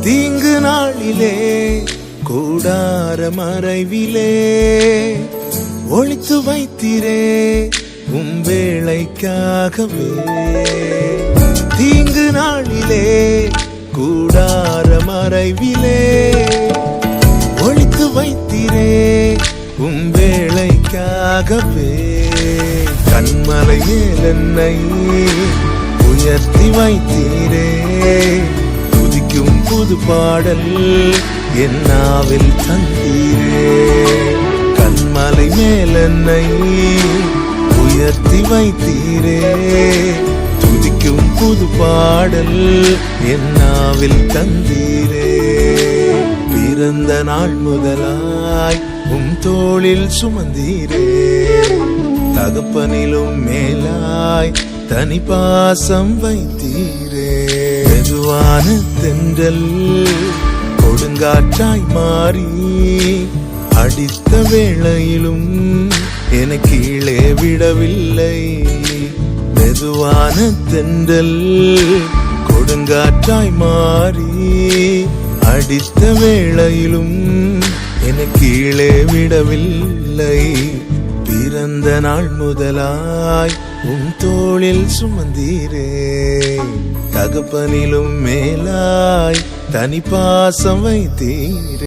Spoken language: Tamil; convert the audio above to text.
தீங்கு நாளிலே கூடார மறைவிலே ஒளித்து வைத்தீரே வேளைக்காகவே. தீங்கு நாளிலே கூடார மறைவிலே ஒளித்து வைத்தீரே வேளைக்காகவே. கண்மலை மேல் என்னை உயர்த்தி வைத்தீரே துதிக்கும் புது பாடல் என் நாவில் தந்தீரே. கண்மலை மேல் என்னை உயர்த்தி வைத்தீரே துதிக்கும் புது பாடல் என் நாவில் தந்தீரே. பிறந்த நாள் முதலாய் தோளில் சுமந்தீரே தகப்பனிலும் மேலாய் தனி பாசம் வைத்தீரே. மெதுவான தென்றல் கொடுங்காற்றாய் மாறி அடித்த வேளையிலும் என கீழே விடவில்லை. மெதுவான தென்றல் கொடுங்காற்றாய் மாறி அடித்த வேளையிலும் என கீழே விடவில்லை. பிறந்த நாள் முதலாய் தோளில் சுமந்தீரே தகப்பனிலும் மேலாய் தனி பாசம் வைத்தீரே.